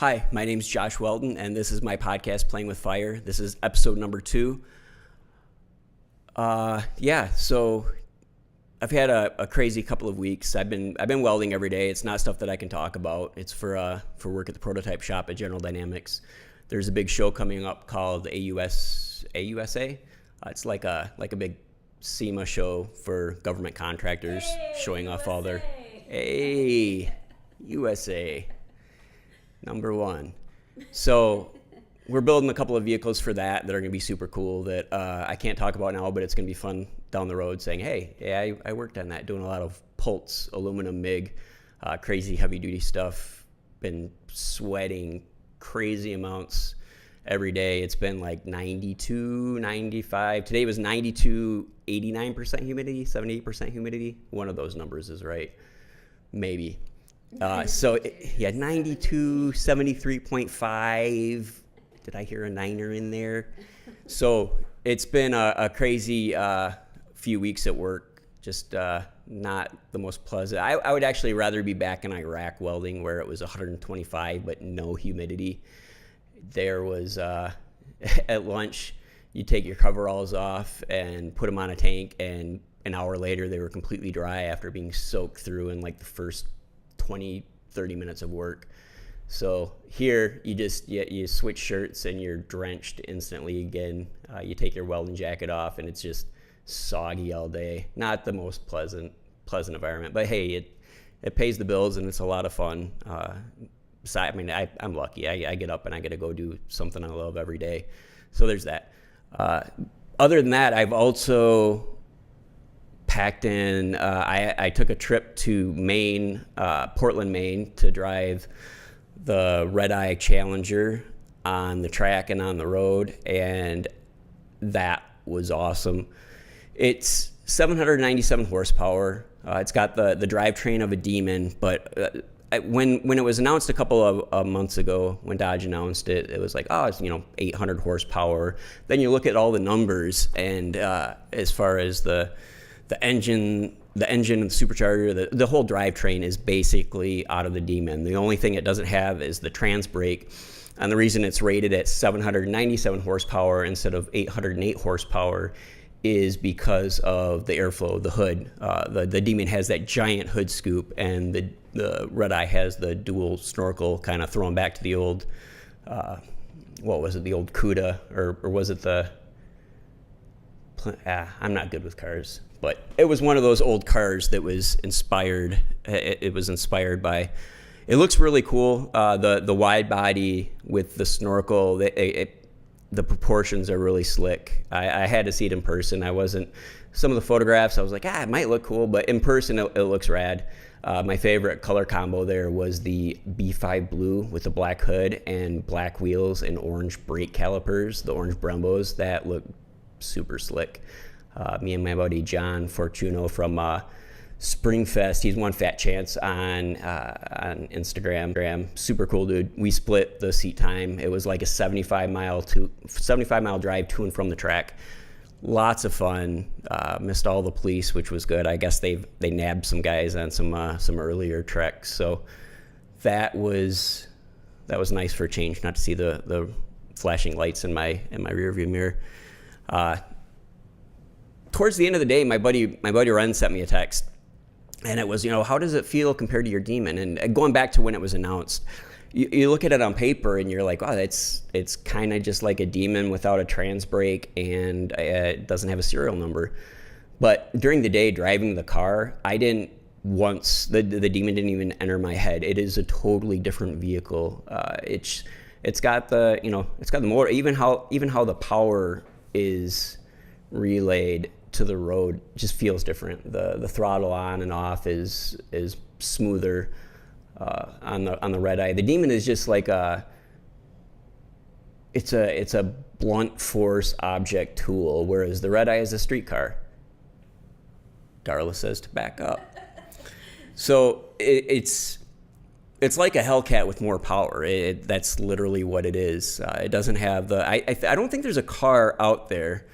Hi, my name's Josh Welton, and this is my podcast, Playing with Fire. This is episode number 2. So I've had a crazy couple of weeks. I've been welding every day. It's not stuff that I can talk about. It's for work at the prototype shop at General Dynamics. There's a big show coming up called AUSA. It's like a big SEMA show for government contractors, showing off all their USA. Number one. So we're building a couple of vehicles for that are going to be super cool that I can't talk about now, but it's going to be fun down the road saying, hey, yeah, I worked on that, doing a lot of Pults, aluminum MIG, crazy heavy duty stuff. Been sweating crazy amounts every day. It's been like 92, 95. Today was 92, 89% humidity, 78% humidity. One of those numbers is right. Maybe. 92, 73.5. Did I hear a niner in there? So it's been a crazy few weeks at work. Just not the most pleasant. I would actually rather be back in Iraq welding where it was 125 but no humidity. There was at lunch, you take your coveralls off and put them on a tank, and an hour later they were completely dry after being soaked through in like the first 20, 30 minutes of work. So here you switch shirts and you're drenched instantly again. You take your welding jacket off and it's just soggy all day. Not the most pleasant environment, but hey, it pays the bills and it's a lot of fun. I'm lucky. I get up and I get to go do something I love every day. So there's that. Other than that, I've also packed in. I took a trip to Maine, Portland, Maine, to drive the Redeye Challenger on the track and on the road, and that was awesome. It's 797 horsepower. It's got the drivetrain of a Demon, but when it was announced a couple of months ago, when Dodge announced it, it was like, oh, it's 800 horsepower. Then you look at all the numbers, and as far as the engine and the supercharger, the whole drivetrain is basically out of the Demon. The only thing it doesn't have is the trans brake. And the reason it's rated at 797 horsepower instead of 808 horsepower is because of the airflow of the hood. The Demon has that giant hood scoop, and the Redeye has the dual snorkel, kind of throwing back to the old, what was it, the old Cuda, or was it the... I'm not good with cars, but it was one of those old cars that was inspired. It was inspired by. It looks really cool. The wide body with the snorkel. The proportions are really slick. I had to see it in person. I wasn't. Some of the photographs, I was like, it might look cool, but in person, it looks rad. My favorite color combo there was the B5 blue with the black hood and black wheels and orange brake calipers, the orange Brembos. That look super slick. Me and my buddy John Fortuno from Springfest, he's won Fat Chance on Instagram. Super cool dude. We split the seat time. It was like a 75 mile drive to and from the track. Lots of fun. Missed all the police, which was good. I guess they nabbed some guys on some earlier treks. So that was nice for a change, not to see the flashing lights in my rearview mirror. Towards the end of the day, my buddy Ren sent me a text, and it was, how does it feel compared to your Demon? And going back to when it was announced, you look at it on paper and you're like, oh, it's kind of just like a Demon without a trans brake, and it doesn't have a serial number. But during the day driving the car, the Demon didn't even enter my head. It is a totally different vehicle. It's got the motor, even how the power is relayed to the road just feels different. The throttle on and off is smoother on the Redeye. The Demon is just like it's a blunt force object tool, whereas the Redeye is a street car. Darla says to back up. So it's like a Hellcat with more power. That's literally what it is. It doesn't have I don't think there's a car out there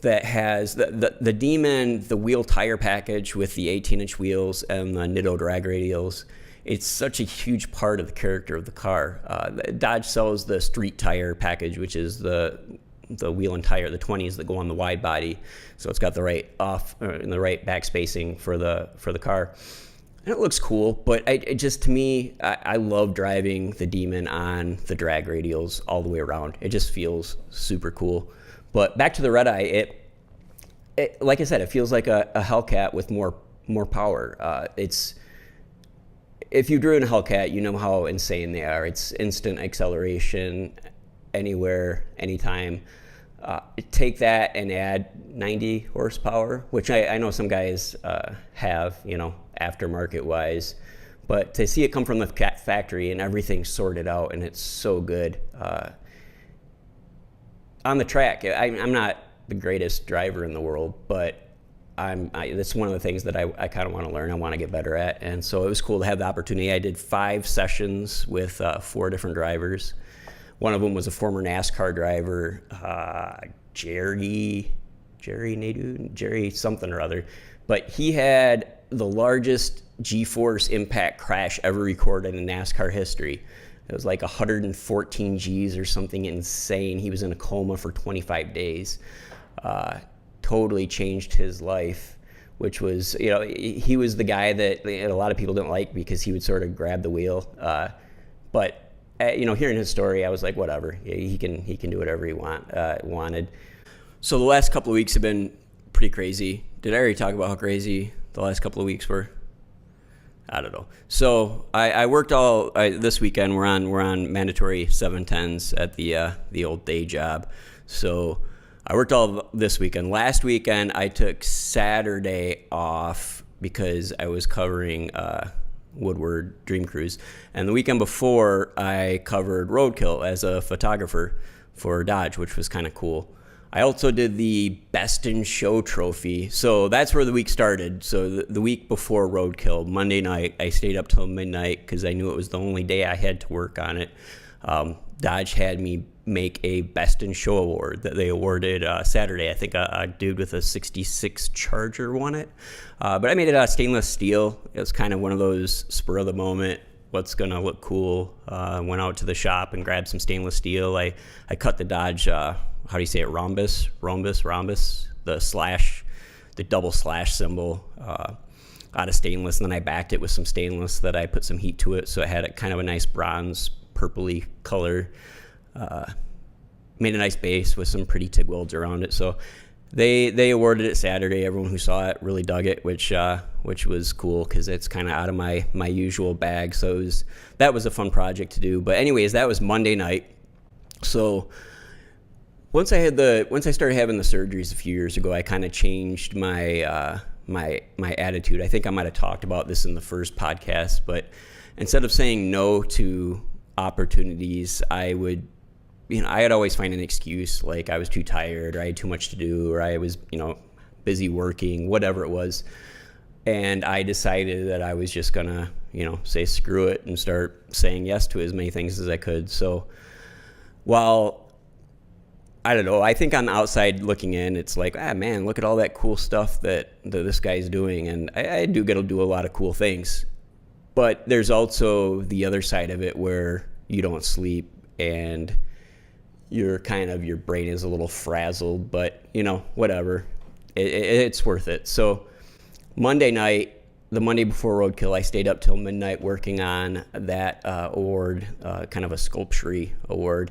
that has the Demon, the wheel tire package with the 18-inch wheels and the Nitto drag radials it's such a huge part of the character of the car. Dodge sells the street tire package, which is the wheel and tire, the 20s that go on the wide body. So it's got the right and the right back spacing for the car. And it looks cool, but to me, I love driving the Demon on the drag radials all the way around. It just feels super cool. But back to the Redeye, it like I said, it feels like a Hellcat with more power. If you've driven a Hellcat, you know how insane they are. It's instant acceleration, anywhere, anytime. Take that and add 90 horsepower, which I know some guys have, aftermarket wise, but to see it come from the factory and everything sorted out, and it's so good. On the track, I'm not the greatest driver in the world, but that's one of the things that I kind of want to learn. I want to get better at, and so it was cool to have the opportunity. I did 5 sessions with 4 different drivers. One of them was a former NASCAR driver, Jerry Nadeau, Jerry something or other, but he had the largest G-force impact crash ever recorded in NASCAR history. It was like 114 G's or something insane. He was in a coma for 25 days. Totally changed his life, which was, he was the guy that a lot of people didn't like because he would sort of grab the wheel. But hearing his story, I was like, whatever. He can do whatever he wanted. So the last couple of weeks have been pretty crazy. Did I already talk about how crazy the last couple of weeks were? I don't know. So I worked this weekend. We're on mandatory 710s at the old day job. So I worked all this weekend. Last weekend I took Saturday off because I was covering Woodward Dream Cruise, and the weekend before I covered Roadkill as a photographer for Dodge, which was kind of cool. I also did the Best in Show trophy, so that's where the week started. So the week before Roadkill, Monday night, I stayed up till midnight because I knew it was the only day I had to work on it. Dodge had me make a Best in Show award that they awarded Saturday. I think a dude with a 66 Charger won it. But I made it out of stainless steel. It was kind of one of those spur of the moment, what's going to look cool. Went out to the shop and grabbed some stainless steel. I cut the Dodge, how do you say it, rhombus, the double slash symbol out of stainless. And then I backed it with some stainless that I put some heat to it. So it had a kind of a nice bronze, purpley color. Made a nice base with some pretty TIG welds around it. So they awarded it Saturday. Everyone who saw it really dug it, which was cool because it's kind of out of my usual bag. So that was a fun project to do. But anyways, that was Monday night. So once I started having the surgeries a few years ago, I kind of changed my attitude. I think I might have talked about this in the first podcast, but instead of saying no to opportunities, I'd always find an excuse, like I was too tired, or I had too much to do, or I was, busy working, whatever it was. And I decided that I was just gonna, say screw it and start saying yes to as many things as I could. So while I don't know, I think on the outside looking in, it's like, man, look at all that cool stuff that this guy's doing. And I do get to do a lot of cool things. But there's also the other side of it where you don't sleep and your brain is a little frazzled, but whatever. It's worth it. So Monday night, the Monday before Roadkill, I stayed up till midnight working on that award, kind of a sculpture award.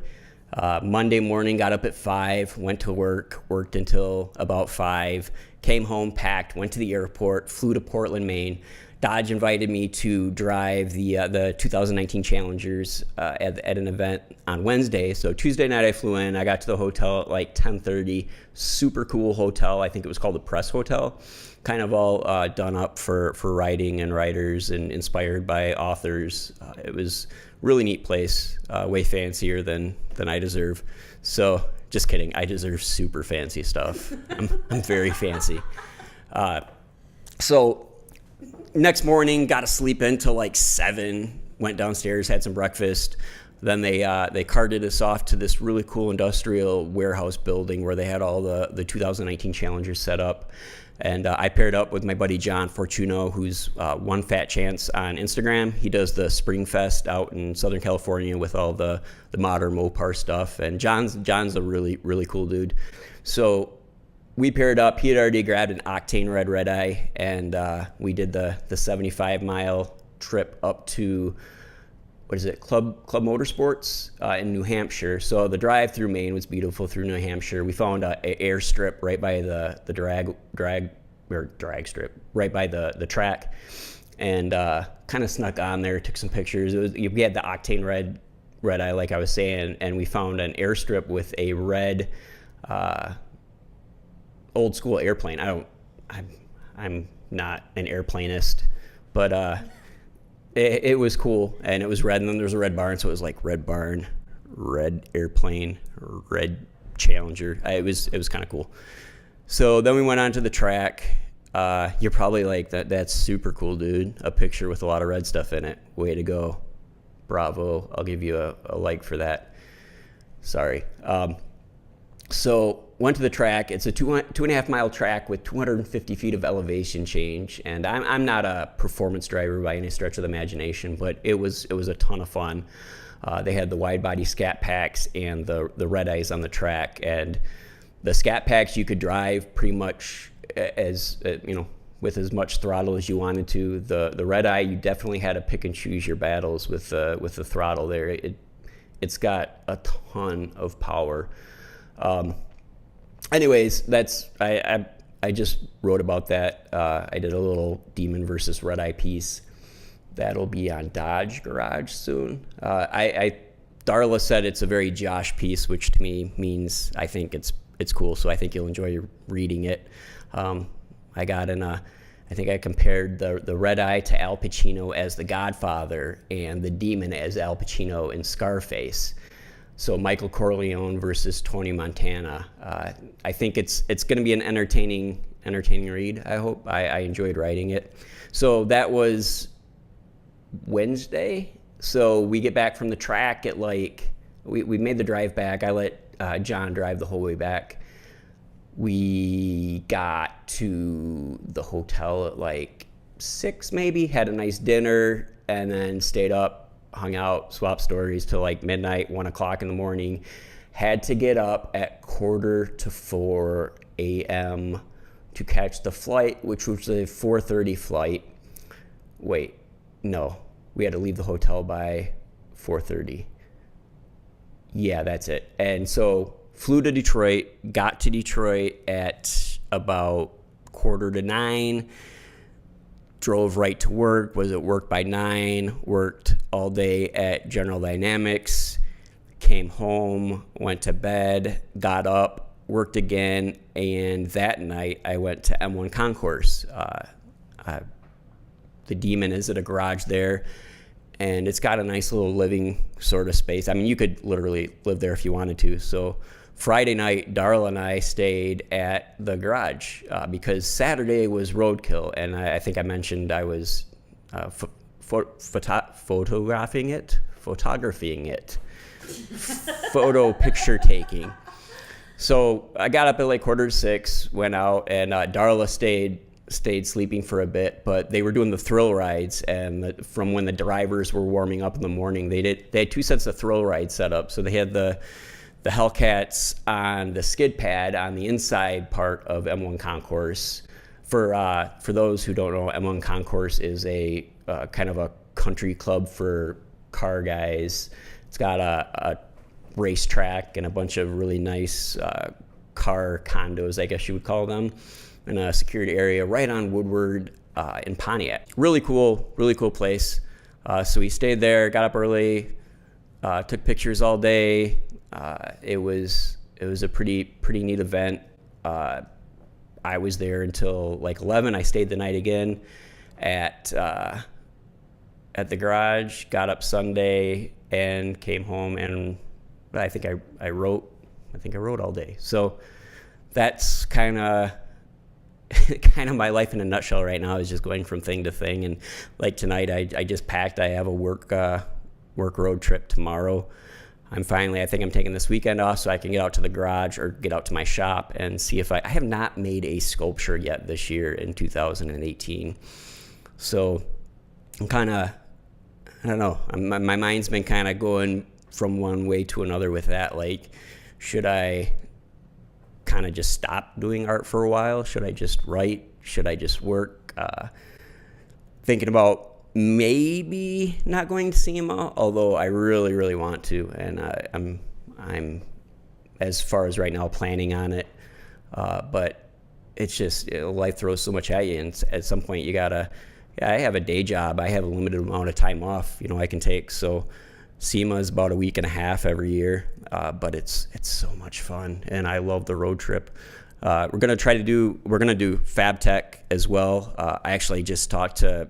Monday morning, got up at 5, went to work, worked until about 5, came home, packed, went to the airport, flew to Portland, Maine. Dodge invited me to drive the 2019 Challengers at an event on Wednesday. So Tuesday night I flew in. I got to the hotel at like 10:30. Super cool hotel. I think it was called the Press Hotel. Kind of all done up for writing and writers and inspired by authors. It was really neat place. Way fancier than I deserve. So just kidding. I deserve super fancy stuff. I'm very fancy. So next morning, got to sleep in till like 7, went downstairs, had some breakfast, Then they carted us off to this really cool industrial warehouse building where they had all the 2019 Challengers set up. And I paired up with my buddy John Fortuno, who's One Fat Chance on Instagram. He does the Spring Fest out in Southern California with all the modern Mopar stuff. And John's a really, really cool dude. So we paired up. He had already grabbed an Octane Red Redeye, and we did the 75-mile trip up to, what is it, Club Motorsports in New Hampshire. So the drive through Maine was beautiful through New Hampshire. We found an airstrip right by the drag strip, right by the track, and kind of snuck on there, took some pictures. We had the Octane Red Eye, like I was saying, and we found an airstrip with a red old school airplane. I'm not an airplanist, but it was cool, and it was red, and then there's a red barn, so it was like red barn, red airplane, red Challenger. It was kind of cool. So then we went on to the track. You're probably like, that's super cool, dude. A picture with a lot of red stuff in it. Way to go. Bravo. I'll give you a like for that. Sorry. So went to the track. It's a 2.5 mile track with 250 feet of elevation change. And I'm not a performance driver by any stretch of the imagination, but it was a ton of fun. They had the wide body scat packs and the red eyes on the track. And the scat packs you could drive pretty much as, with as much throttle as you wanted to. The red eye, you definitely had to pick and choose your battles with the throttle there. It's got a ton of power. Anyways, I just wrote about that. I did a little Demon versus Redeye piece. That'll be on Dodge Garage soon. Darla said it's a very Josh piece, which to me means I think it's cool. So I think you'll enjoy reading it. I think I compared the Redeye to Al Pacino as the Godfather and the Demon as Al Pacino in Scarface. So Michael Corleone versus Tony Montana. I think it's going to be an entertaining read. I hope. I enjoyed writing it. So that was Wednesday. So we get back from the track at we made the drive back. I let John drive the whole way back. We got to the hotel at 6 maybe, had a nice dinner, and then stayed up, hung out, swapped stories till midnight, 1 o'clock in the morning. Had to get up at 3:45 a.m. to catch the flight, which was a 4:30 flight. Wait, no, we had to leave the hotel by 4:30. Yeah, that's it. And so flew to Detroit, got to Detroit at about 8:45, drove right to work, was at work by 9, worked all day at General Dynamics, came home, went to bed, got up, worked again, and that night I went to M1 Concourse. The Demon is at a garage there, and it's got a nice little living sort of space. I mean, you could literally live there if you wanted to. So Friday night, Darla and I stayed at the garage because Saturday was Roadkill, and I think I mentioned I was photographing it, photo picture taking. So I got up at 5:45, went out, and Darla stayed sleeping for a bit, but they were doing the thrill rides, and from when the drivers were warming up in the morning, they had 2 sets of thrill rides set up. So they had the Hellcats on the skid pad on the inside part of M1 Concourse. For those who don't know, M1 Concourse is a kind of a country club for car guys. It's got a racetrack and a bunch of really nice car condos, I guess you would call them, in a security area right on Woodward in Pontiac. Really cool place. So we stayed there, got up early, took pictures all day. It was a pretty neat event. I was there until 11. I stayed the night again at the garage, got up Sunday and came home, and I think I wrote all day. So that's kind of my life in a nutshell right now, is just going from thing to thing. And tonight I just packed. I have a work work road trip tomorrow. I think I'm taking this weekend off so I can get out to the garage or get out to my shop and see if I have not made a sculpture yet this year in 2018. So I'm kind of, I don't know, my mind's been kind of going from one way to another with that. Like, should I kind of just stop doing art for a while? Should I just write? Should I just work? Thinking about maybe not going to SEMA, although I really, really want to, and I'm as far as right now planning on it. But it's just, life throws so much at you, and at some point you gotta. I have a day job. I have a limited amount of time off, I can take. So SEMA is about a week and a half every year, but it's so much fun, and I love the road trip. We're gonna do Fab Tech as well. I actually just talked to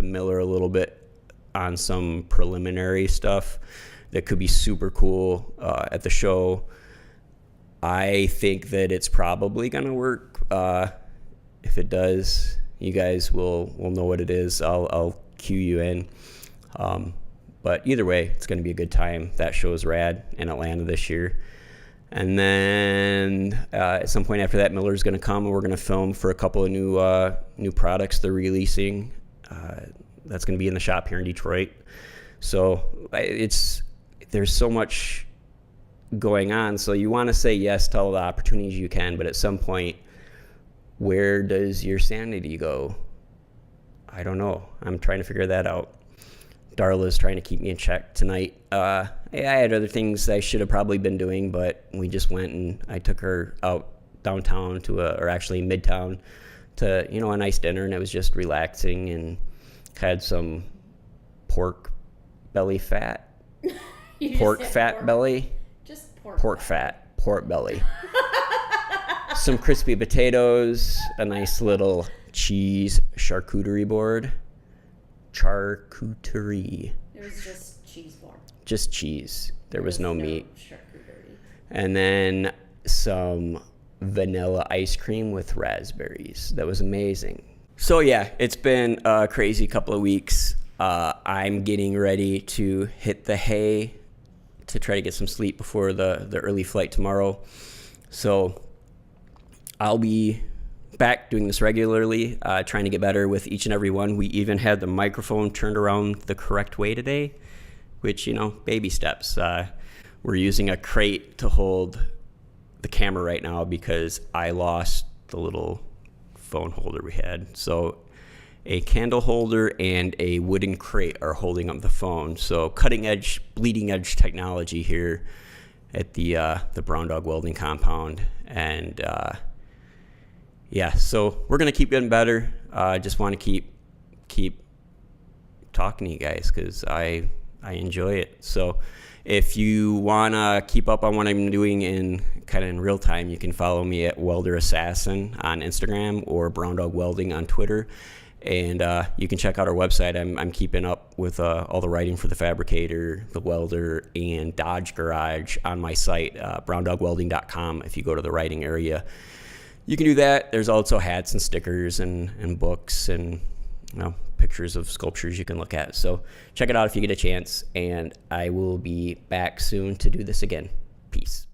Miller a little bit on some preliminary stuff that could be super cool at the show. I think that it's probably gonna work. If it does, you guys will know what it is. I'll cue you in. But either way, it's gonna be a good time. That show is rad in Atlanta this year. And then at some point after that, Miller's gonna come and we're gonna film for a couple of new products they're releasing. That's going to be in the shop here in Detroit. So there's so much going on. So you want to say yes to all the opportunities you can, but at some point, where does your sanity go? I don't know. I'm trying to figure that out. Darla's trying to keep me in check tonight. I had other things I should have probably been doing, but we just went and I took her out downtown or actually midtown to, a nice dinner, and it was just relaxing, and had some pork belly fat. Pork fat belly? Just pork fat. Pork belly. Some crispy potatoes, a nice little cheese charcuterie board. Charcuterie. It was just cheese board. Just cheese. There was no meat. Charcuterie. And then some vanilla ice cream with raspberries. That was amazing. So yeah, it's been a crazy couple of weeks. I'm getting ready to hit the hay to try to get some sleep before the early flight tomorrow. So I'll be back doing this regularly, trying to get better with each and every one. We even had the microphone turned around the correct way today, which, baby steps. We're using a crate to hold the camera right now because I lost the little phone holder we had. So a candle holder and a wooden crate are holding up the phone. So cutting edge, bleeding edge technology here at the Brown Dog Welding compound. And so we're gonna keep getting better. Just want to keep talking to you guys because I enjoy it. So if you want to keep up on what I'm doing in real time, you can follow me at Welder Assassin on Instagram or Brown Dog Welding on Twitter. And you can check out our website. I'm keeping up with all the writing for the Fabricator, the Welder, and Dodge Garage on my site, browndogwelding.com. If you go to the writing area, you can do that. There's also hats and stickers and books and pictures of sculptures you can look at. So check it out if you get a chance, and I will be back soon to do this again. Peace.